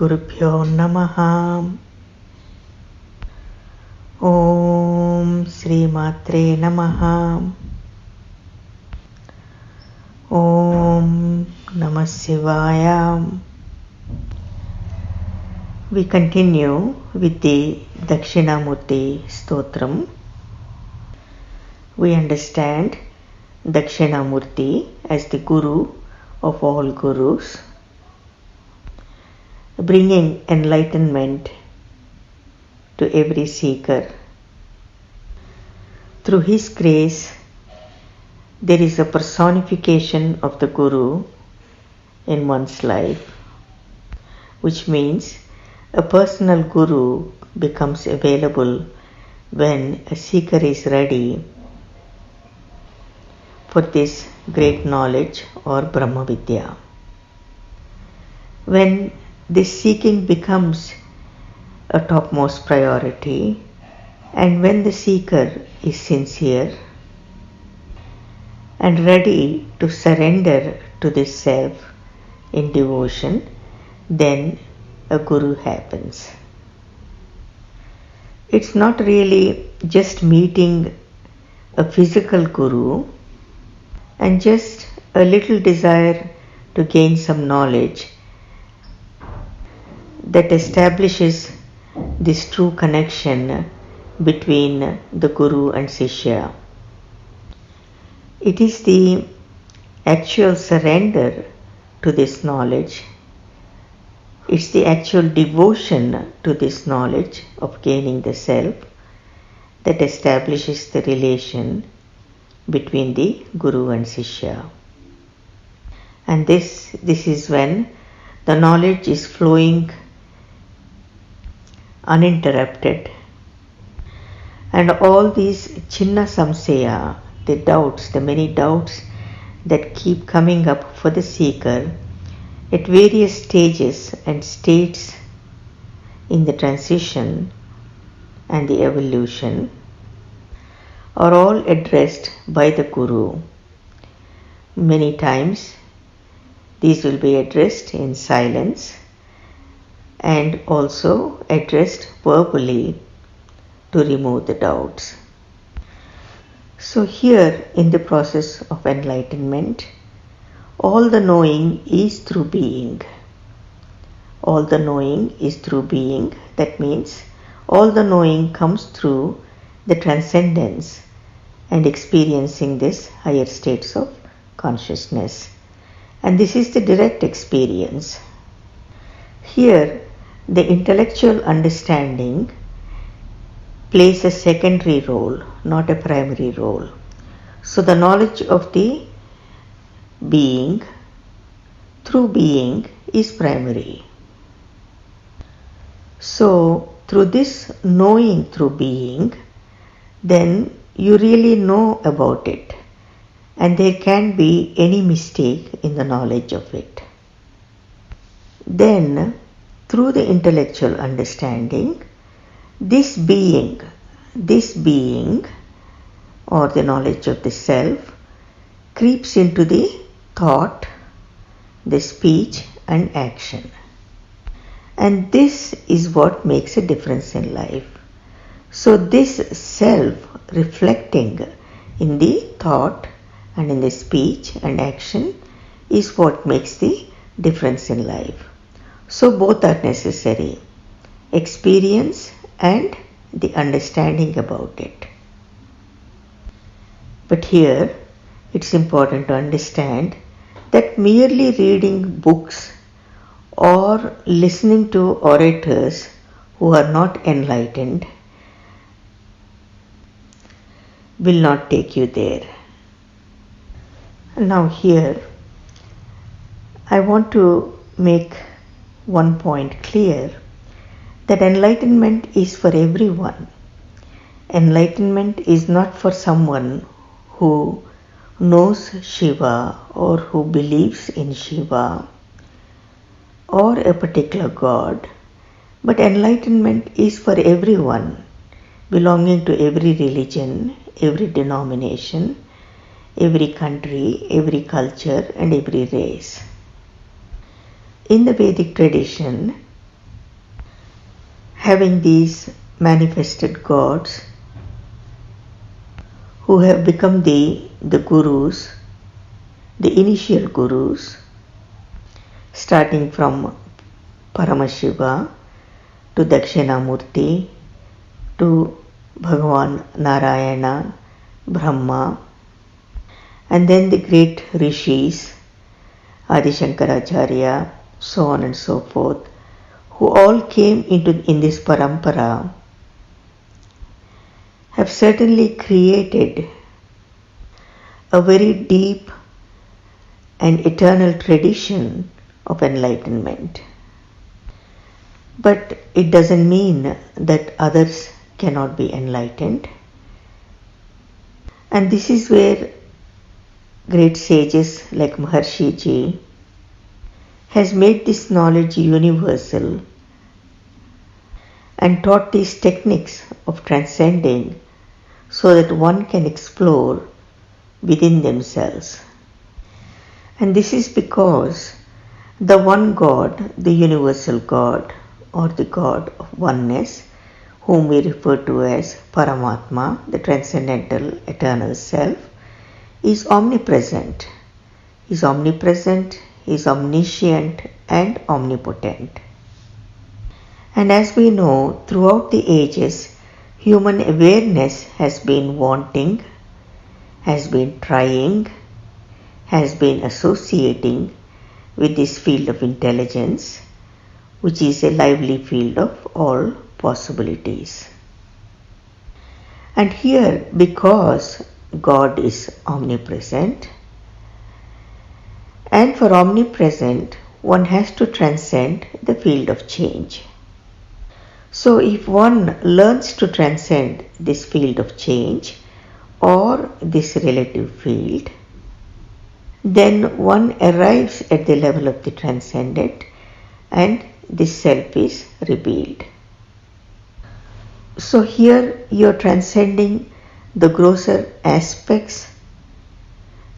Gurubhyo Namaha. Om Sri Matre Namaha. Om Namah Shivaya. We continue with the Dakshinamurthy Stotram. We understand Dakshinamurthy as the Guru of all Gurus, bringing enlightenment to every seeker. Through his grace, there is a personification of the Guru in one's life, which means a personal Guru becomes available when a seeker is ready for this great knowledge or Brahma Vidya. When this seeking becomes a topmost priority, and when the seeker is sincere and ready to surrender to this self in devotion, then a Guru happens. It's not really just meeting a physical Guru and just a little desire to gain some knowledge that establishes this true connection between the Guru and Shishya. It is the actual surrender to this knowledge. It's the actual devotion to this knowledge of gaining the self that establishes the relation between the Guru and Shishya. And this is when the knowledge is flowing uninterrupted, and all these chinna samsaya, the doubts, the many doubts that keep coming up for the seeker at various stages and states in the transition and the evolution, are all addressed by the Guru. Many times these will be addressed in silence and also addressed verbally to remove the doubts. So here in the process of enlightenment, all the knowing is through being. All the knowing is through being. That means all the knowing comes through the transcendence and experiencing this higher states of consciousness. And this is the direct experience. Here, the intellectual understanding plays a secondary role, not a primary role. So the knowledge of the being through being is primary. So through this knowing through being, then you really know about it, and there can't be any mistake in the knowledge of it. Then through the intellectual understanding, this being or the knowledge of the self creeps into the thought, the speech and action. And this is what makes a difference in life. So this self reflecting in the thought and in the speech and action is what makes the difference in life. So both are necessary, experience and the understanding about it. But here it's important to understand that merely reading books or listening to orators who are not enlightened will not take you there. Now here I want to make one point clear, that enlightenment is for everyone. Enlightenment is not for someone who knows Shiva or who believes in Shiva or a particular god, but enlightenment is for everyone belonging to every religion, every denomination, every country, every culture and every race. In the Vedic tradition, having these manifested gods who have become the gurus, the initial gurus, starting from Paramashiva to Dakshinamurthy to Bhagavan Narayana, Brahma, and then the great rishis, Adi Shankaracharya, so on and so forth, who all came in this parampara, have certainly created a very deep and eternal tradition of enlightenment. But it doesn't mean that others cannot be enlightened. And this is where great sages like Maharishiji has made this knowledge universal and taught these techniques of transcending so that one can explore within themselves. And this is because the one God, the universal God, or the God of oneness, whom we refer to as Paramatma, the transcendental eternal self, is omnipresent. He is omnipresent, he is omniscient and omnipotent. And as we know, throughout the ages, human awareness has been wanting, has been trying, has been associating with this field of intelligence, which is a lively field of all possibilities. And here, because God is omnipresent, and for omnipresent, one has to transcend the field of change. So if one learns to transcend this field of change or this relative field, then one arrives at the level of the transcendent and this self is revealed. So here you are transcending the grosser aspects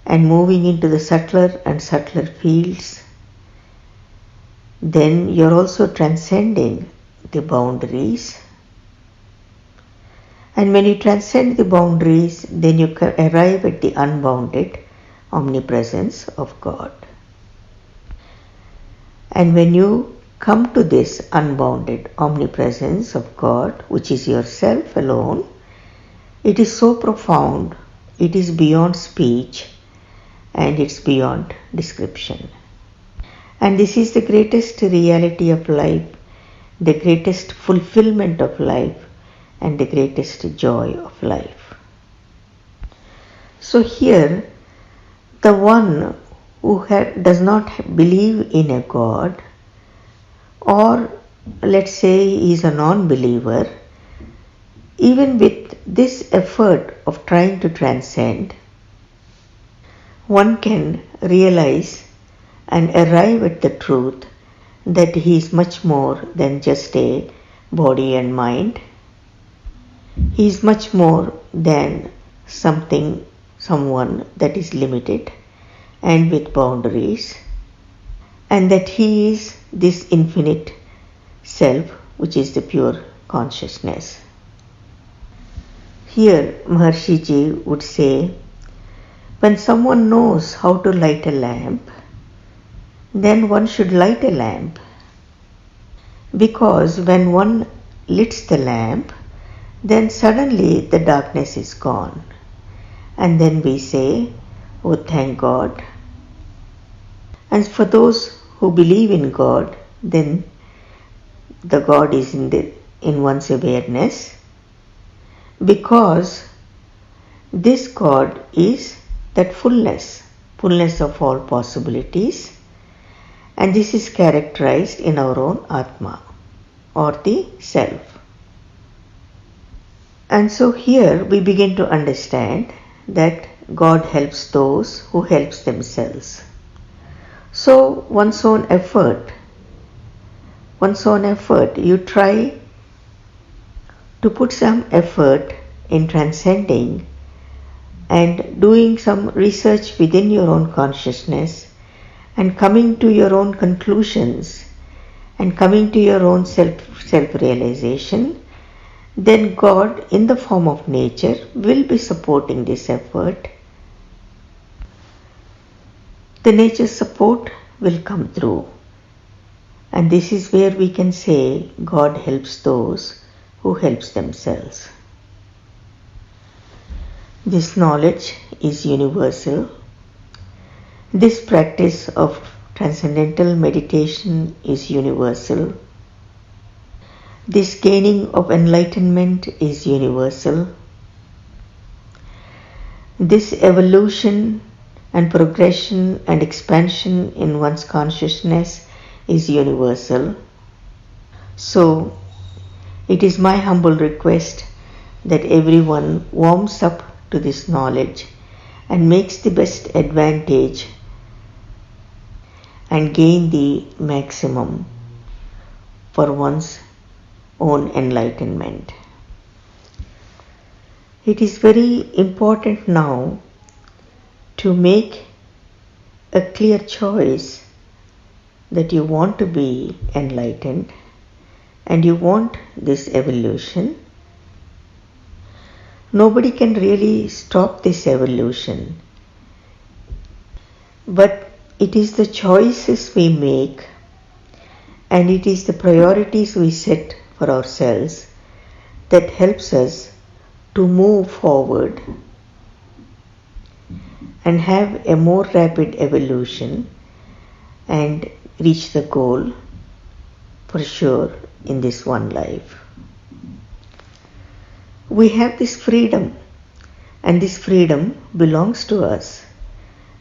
and moving into the subtler and subtler fields. Then you are also transcending the boundaries. And when you transcend the boundaries, then you can arrive at the unbounded omnipresence of God. And when you come to this unbounded omnipresence of God, which is yourself alone, it is so profound, it is beyond speech, and it's beyond description. And this is the greatest reality of life, the greatest fulfillment of life, and the greatest joy of life. So here, the one who does not believe in a God, or let's say he is a non-believer, even with this effort of trying to transcend, one can realize and arrive at the truth that he is much more than just a body and mind. He is much more than someone that is limited and with boundaries, and that he is this infinite self, which is the pure consciousness. Here Maharishiji would say, when someone knows how to light a lamp, then one should light a lamp. Because when one lights the lamp, then suddenly the darkness is gone. And then we say, oh, thank God. And for those who believe in God, then the God is in one's awareness, because this God is that fullness of all possibilities, and this is characterized in our own Atma, or the self. And so here we begin to understand that God helps those who helps themselves. So one's own effort, you try to put some effort in transcending and doing some research within your own consciousness and coming to your own conclusions and coming to your own self-realization, then God in the form of nature will be supporting this effort. The nature support will come through. And this is where we can say God helps those who helps themselves. This knowledge is universal. This practice of transcendental meditation is universal. This gaining of enlightenment is universal. This evolution and progression and expansion in one's consciousness is universal. So, it is my humble request that everyone warms up to this knowledge and makes the best advantage and gain the maximum for one's own enlightenment. It is very important now to make a clear choice that you want to be enlightened and you want this evolution. Nobody can really stop this evolution, but it is the choices we make and it is the priorities we set for ourselves that helps us to move forward and have a more rapid evolution and reach the goal for sure in this one life. We have this freedom, and this freedom belongs to us,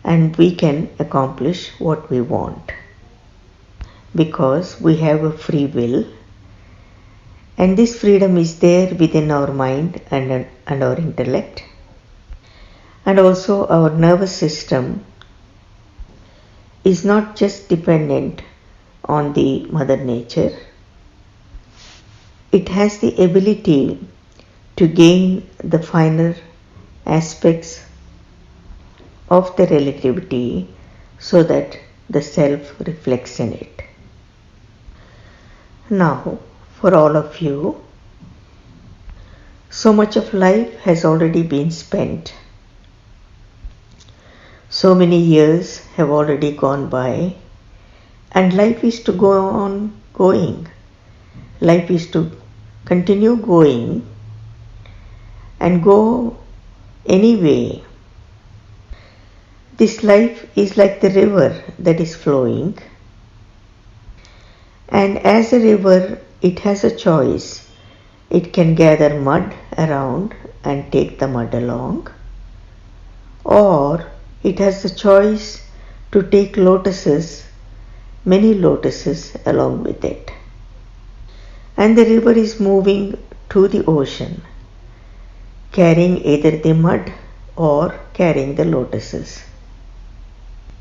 and we can accomplish what we want because we have a free will, and this freedom is there within our mind and our intellect, and also our nervous system is not just dependent on the Mother Nature. It has the ability to gain the finer aspects of the relativity so that the self reflects in it. Now, for all of you, so much of life has already been spent. So many years have already gone by, and life is to go on going. Life is to continue going and go anyway. This life is like the river that is flowing, and as a river, it has a choice. It can gather mud around and take the mud along, or it has the choice to take lotuses, many lotuses along with it. And the river is moving to the ocean, carrying either the mud or carrying the lotuses.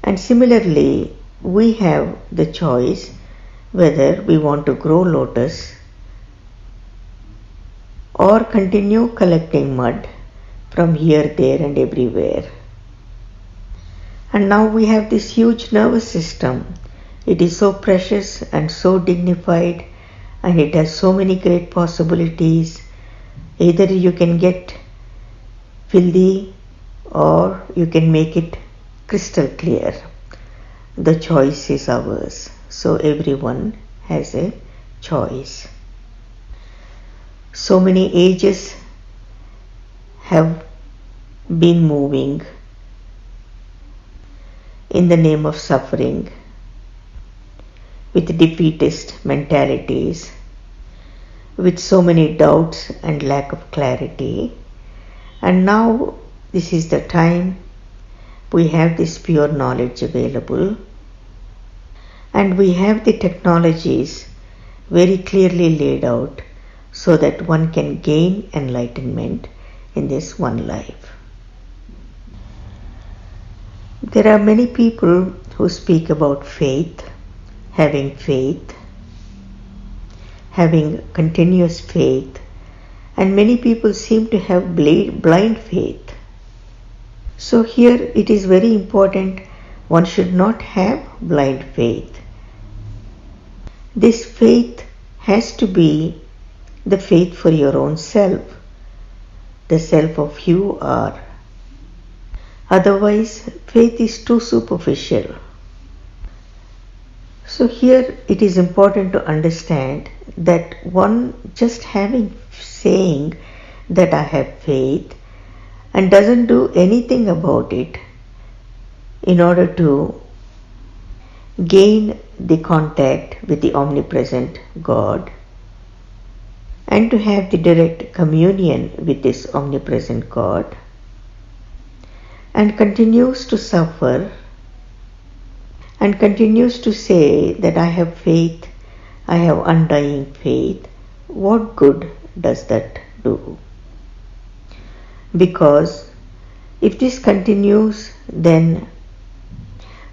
And similarly, we have the choice whether we want to grow lotus or continue collecting mud from here, there and everywhere. And now we have this huge nervous system. It is so precious and so dignified, and it has so many great possibilities. Either you can get filthy or you can make it crystal clear. The choice is ours. So everyone has a choice. So many ages have been moving in the name of suffering with defeatist mentalities, with so many doubts and lack of clarity. And now this is the time we have this pure knowledge available, and we have the technologies very clearly laid out so that one can gain enlightenment in this one life. There are many people who speak about faith, having continuous faith, and many people seem to have blind faith. So here it is very important, one should not have blind faith. This faith has to be the faith for your own self, the self of you are. Otherwise, faith is too superficial. So here it is important to understand that one just saying that I have faith and doesn't do anything about it in order to gain the contact with the omnipresent God and to have the direct communion with this omnipresent God, and continues to suffer and continues to say that I have faith, I have undying faith, what good does that do? Because if this continues, then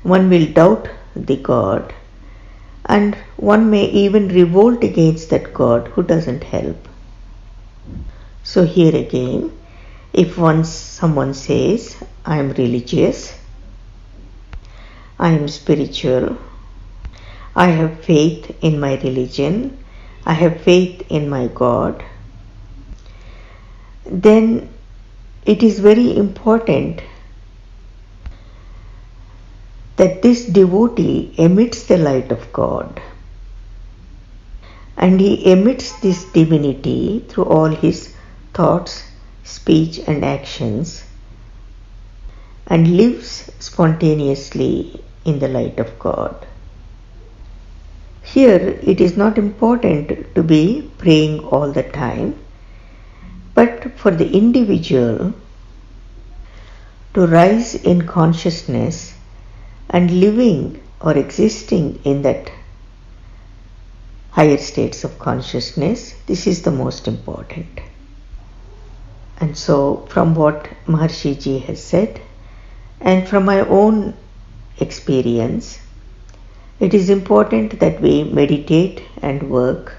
one will doubt the God, and one may even revolt against that God who doesn't help. So here again, if someone says, I am religious, I am spiritual, I have faith in my religion, I have faith in my God, then it is very important that this devotee emits the light of God, and he emits this divinity through all his thoughts, speech and actions, and lives spontaneously in the light of God. Here it is not important to be praying all the time, but for the individual to rise in consciousness and living or existing in that higher states of consciousness, this is the most important. And so from what Maharishiji has said, and from my own experience, it is important that we meditate and work,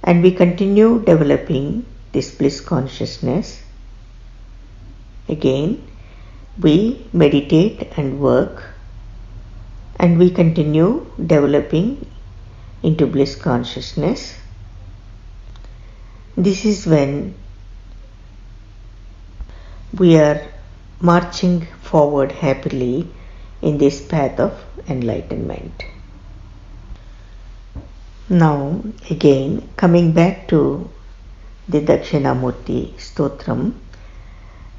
and we continue developing this bliss consciousness. Again, we meditate and work, and we continue developing into bliss consciousness. This is when we are marching forward happily in this path of enlightenment. Now again, coming back to the Dakshinamurthy Stotram,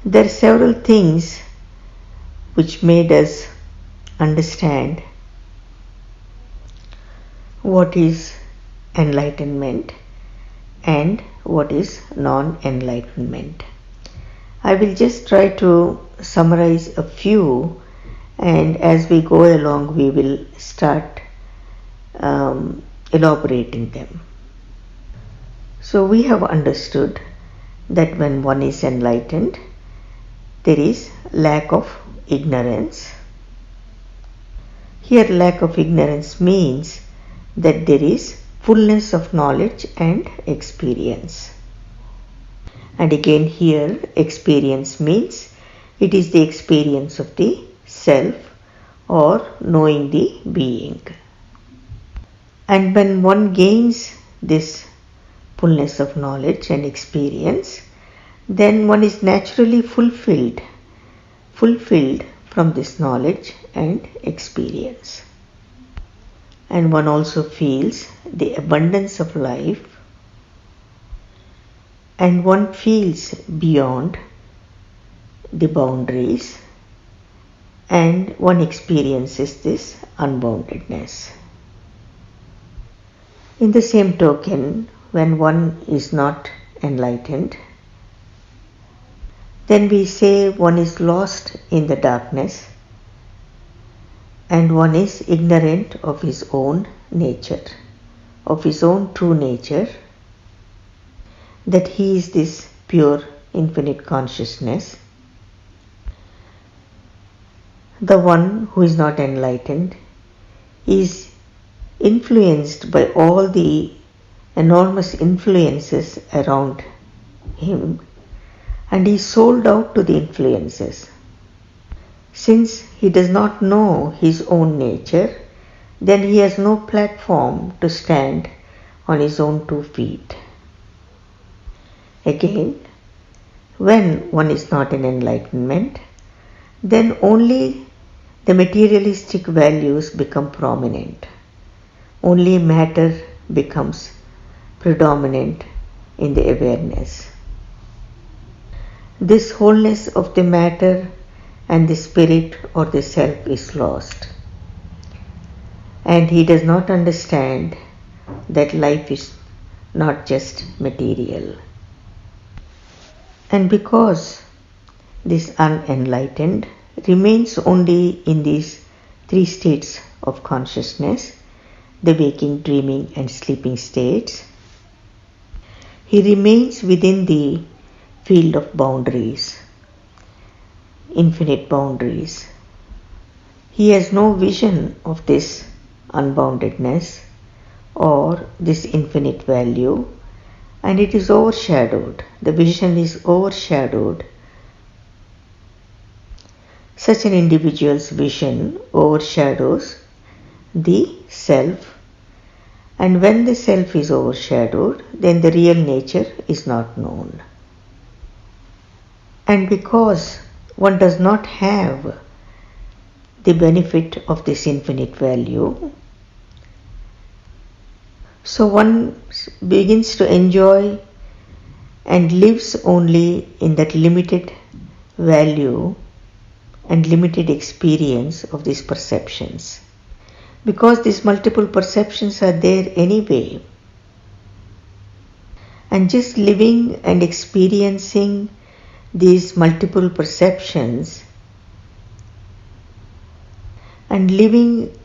there are several things which made us understand what is enlightenment and what is non-enlightenment. I will just try to summarize a few, and as we go along we will start elaborating them. So we have understood that when one is enlightened, there is lack of ignorance. Here lack of ignorance means that there is fullness of knowledge and experience. And again here experience means it is the experience of the self or knowing the being. And when one gains this fullness of knowledge and experience, then one is naturally fulfilled from this knowledge and experience. And one also feels the abundance of life, and one feels beyond the boundaries, and one experiences this unboundedness. In the same token, when one is not enlightened, then we say one is lost in the darkness and one is ignorant of his own nature, of his own true nature, that he is this pure infinite consciousness. The one who is not enlightened is influenced by all the enormous influences around him, and he is sold out to the influences. Since he does not know his own nature, then he has no platform to stand on his own 2 feet. Again, when one is not in enlightenment, then only the materialistic values become prominent. Only matter becomes predominant in the awareness. This wholeness of the matter and the spirit or the self is lost. And he does not understand that life is not just material. And because this unenlightened remains only in these 3 states of consciousness, the waking, dreaming and sleeping states, he remains within the field of boundaries, infinite boundaries. He has no vision of this unboundedness or this infinite value, and it is overshadowed. The vision is overshadowed. Such an individual's vision overshadows the self, and when the self is overshadowed, then the real nature is not known. And because one does not have the benefit of this infinite value, so one begins to enjoy and lives only in that limited value and limited experience of these perceptions. Because these multiple perceptions are there anyway. And just living and experiencing these multiple perceptions and living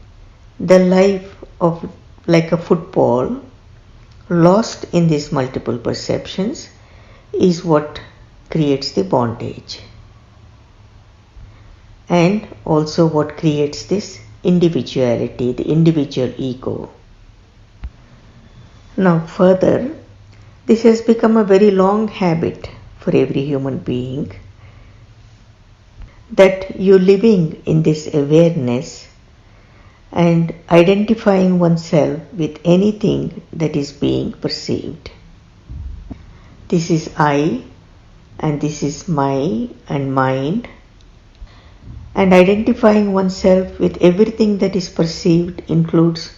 the life of like a football lost in these multiple perceptions is what creates the bondage, and also what creates this individuality, the individual ego. Now further, this has become a very long habit for every human being, that you living in this awareness and identifying oneself with anything that is being perceived. This is I, and this is my and mine. And identifying oneself with everything that is perceived includes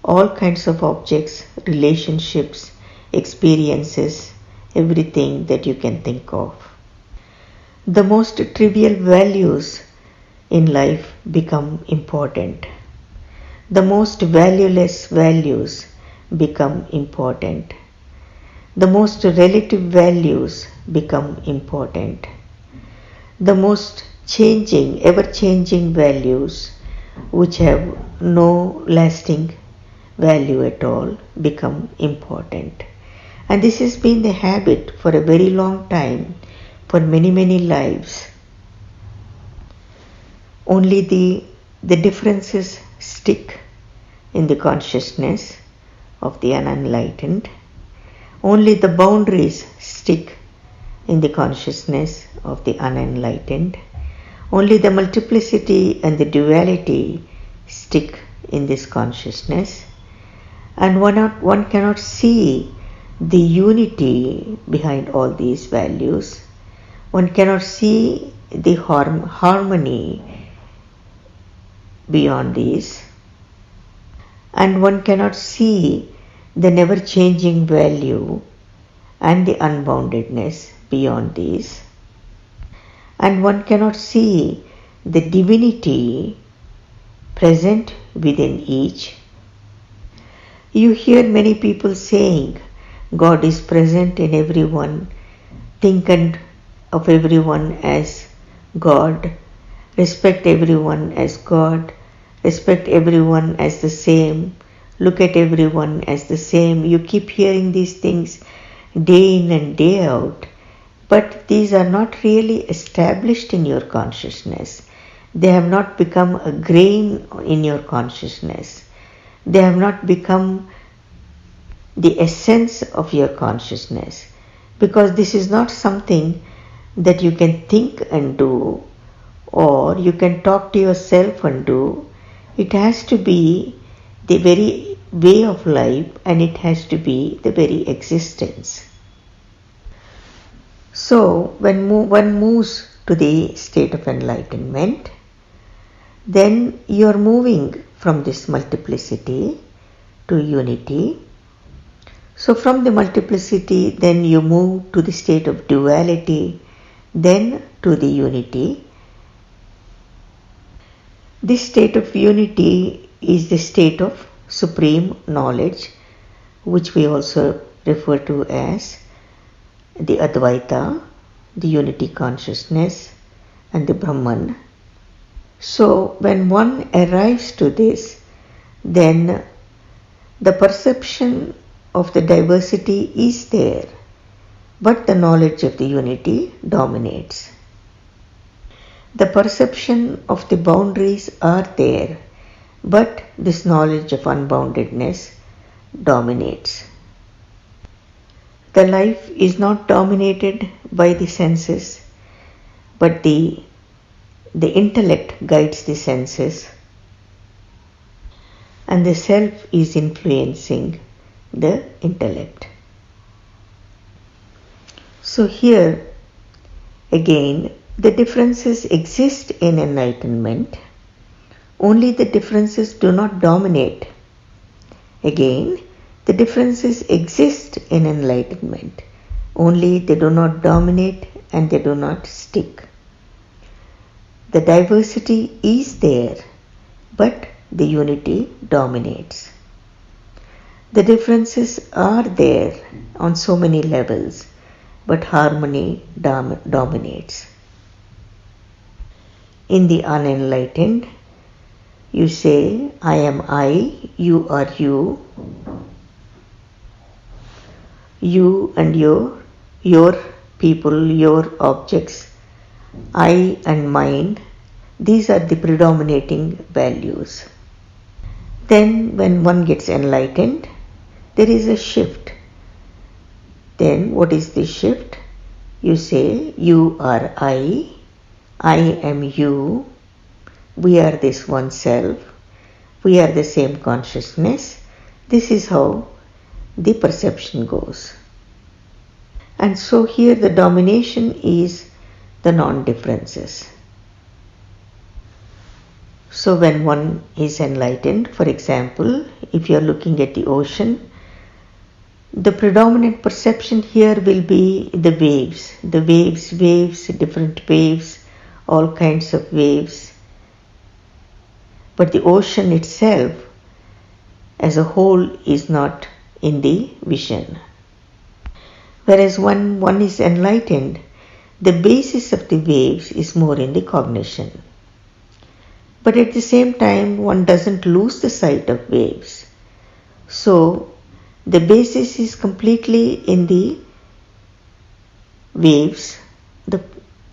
all kinds of objects, relationships, experiences, everything that you can think of. The most trivial values in life become important. The most valueless values become important. The most relative values become important. The most changing, ever-changing values which have no lasting value at all become important. And this has been the habit for a very long time, for many, many lives. Only the differences stick in the consciousness of the unenlightened. Only the boundaries stick in the consciousness of the unenlightened. Only the multiplicity and the duality stick in this consciousness. And one cannot see the unity behind all these values. One cannot see the harmony beyond these. And one cannot see the never-changing value and the unboundedness beyond these. And one cannot see the divinity present within each. You hear many people saying God is present in everyone, think of everyone as God, respect everyone as God, respect everyone as the same, look at everyone as the same. You keep hearing these things day in and day out, but these are not really established in your consciousness. They have not become a grain in your consciousness. They have not become the essence of your consciousness, because this is not something that you can think and do, or you can talk to yourself and do. It has to be the very way of life, and it has to be the very existence. So when one moves to the state of enlightenment, then you are moving from this multiplicity to unity. So from the multiplicity, then you move to the state of duality, then to the unity. This state of unity is the state of supreme knowledge, which we also refer to as the Advaita, the unity consciousness, and the Brahman. So when one arrives to this, then the perception of the diversity is there, but the knowledge of the unity dominates. The perception of the boundaries are there, but this knowledge of unboundedness dominates. The life is not dominated by the senses, but the intellect guides the senses, and the self is influencing the intellect. So here again, the differences exist in enlightenment, only the differences do not dominate. Again, the differences exist in enlightenment, only they do not dominate and they do not stick. The diversity is there, but the unity dominates. The differences are there on so many levels, but harmony dominates. In the unenlightened, you say, I am I, you are you, you and your people, your objects, I and mine, these are the predominating values. Then when one gets enlightened, there is a shift. Then what is the shift? You say, you are I am you, we are this one self, we are the same consciousness. This is how the perception goes. And so here the domination is the non-differences. So when one is enlightened, for example, if you are looking at the ocean, the predominant perception here will be the waves, different waves, all kinds of waves. But the ocean itself as a whole is not in the vision. Whereas when one is enlightened, the basis of the waves is more in the cognition. But at the same time, one doesn't lose the sight of waves. So the basis is completely in the waves,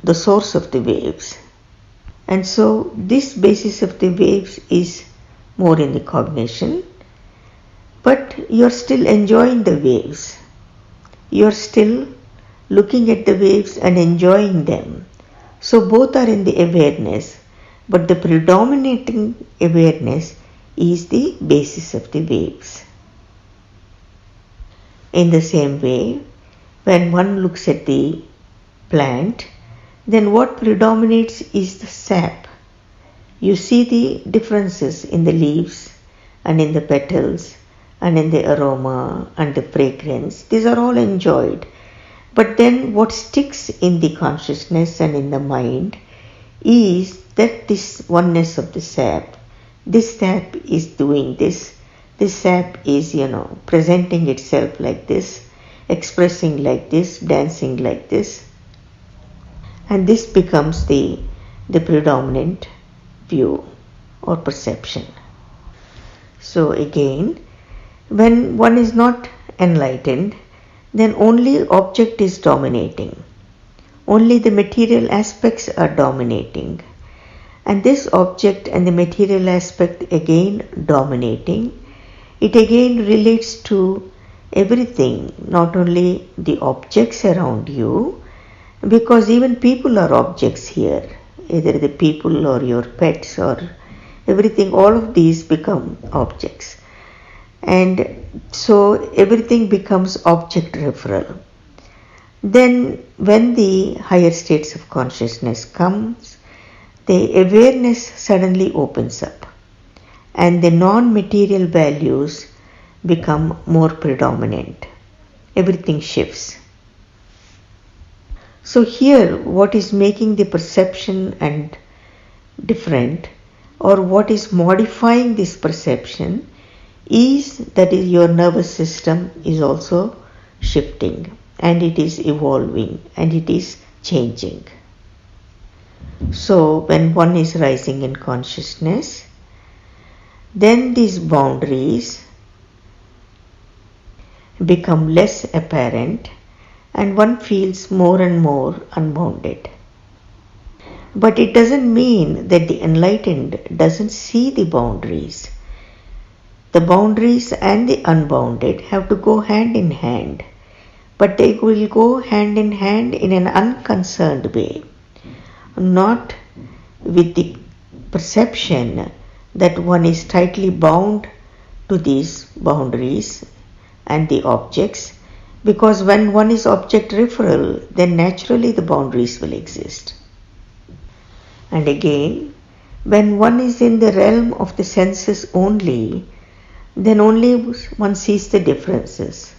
the source of the waves. And so this basis of the waves is more in the cognition, but you're still enjoying the waves. You're still looking at the waves and enjoying them. So both are in the awareness, but the predominating awareness is the basis of the waves. In the same way, when one looks at the plant, then what predominates is the sap. You see the differences in the leaves and in the petals and in the aroma and the fragrance. These are all enjoyed. But then what sticks in the consciousness and in the mind is that this oneness of the sap. This sap is doing this. This sap is, presenting itself like this, expressing like this, dancing like this. And this becomes the predominant view or perception. So again, when one is not enlightened, then only object is dominating. Only the material aspects are dominating. And this object and the material aspect again dominating, it again relates to everything, not only the objects around you, because even people are objects here, either the people or your pets or everything, all of these become objects. And so everything becomes object referral. Then when the higher states of consciousness comes, the awareness suddenly opens up and the non-material values become more predominant. Everything shifts. So here, what is making the perception and different, or what is modifying this perception, is that your nervous system is also shifting and it is evolving and it is changing. So when one is rising in consciousness, then these boundaries become less apparent and one feels more and more unbounded. But it doesn't mean that the enlightened doesn't see the boundaries. The boundaries and the unbounded have to go hand in hand, but they will go hand in hand in an unconcerned way, not with the perception that one is tightly bound to these boundaries and the objects, because when one is object referral, then naturally the boundaries will exist. And again, when one is in the realm of the senses only, then only one sees the differences,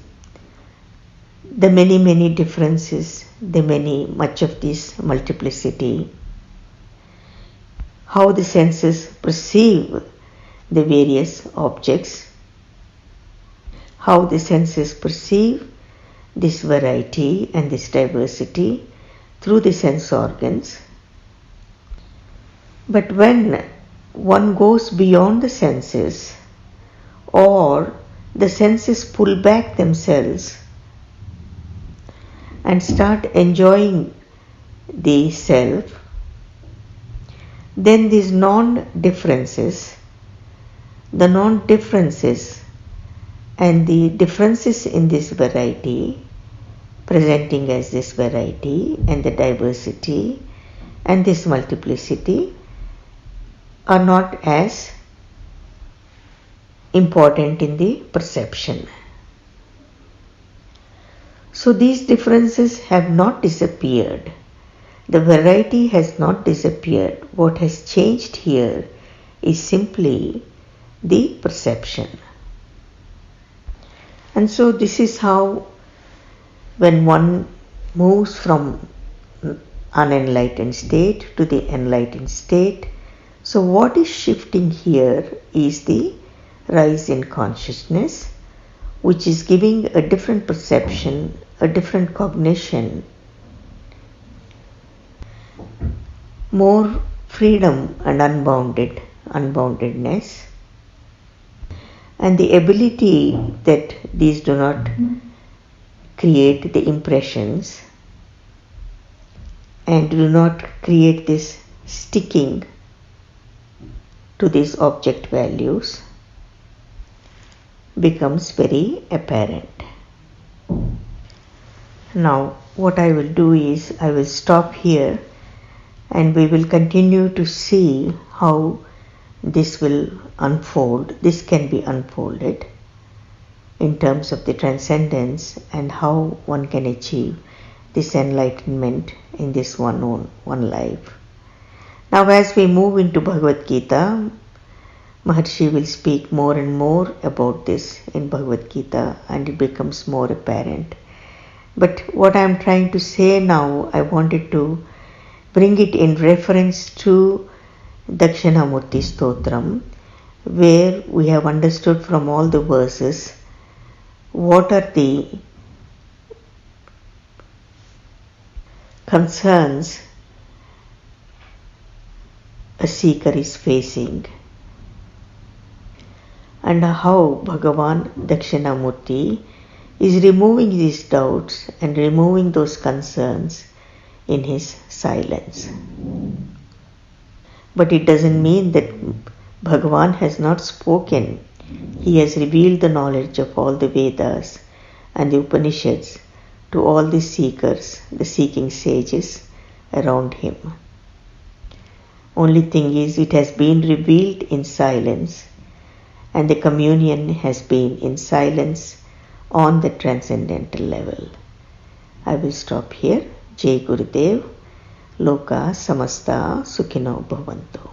the many differences, much of this multiplicity, how the senses perceive the various objects, how the senses perceive this variety and this diversity through the sense organs. But when one goes beyond the senses, or the senses pull back themselves and start enjoying the self, then these non-differences and the differences in this variety, presenting as this variety and the diversity and this multiplicity, are not as important in the perception. So these differences have not disappeared. The variety has not disappeared. What has changed here is simply the perception. And so this is how, when one moves from unenlightened state to the enlightened state, so what is shifting here is the rise in consciousness, which is giving a different perception, a different cognition, more freedom and unboundedness, and the ability that these do not create the impressions and do not create this sticking to these object values becomes very apparent. Now what I will do is I will stop here and we will continue to see how this will unfold. This can be unfolded in terms of the transcendence and how one can achieve this enlightenment in this one life. Now as we move into Bhagavad Gita, Maharshi will speak more and more about this in Bhagavad Gita and it becomes more apparent. But what I am trying to say now, I wanted to bring it in reference to Dakshinamurthy Stotram, where we have understood from all the verses what are the concerns a seeker is facing and how Bhagavan Dakshinamurthy is removing these doubts and removing those concerns in his silence. But it doesn't mean that Bhagavan has not spoken. He has revealed the knowledge of all the Vedas and the Upanishads to all the seekers, the seeking sages around him. Only thing is, it has been revealed in silence, and the communion has been in silence on the transcendental level. I will stop here. Jai Gurudev. Loka samasta sukhino bhavantu.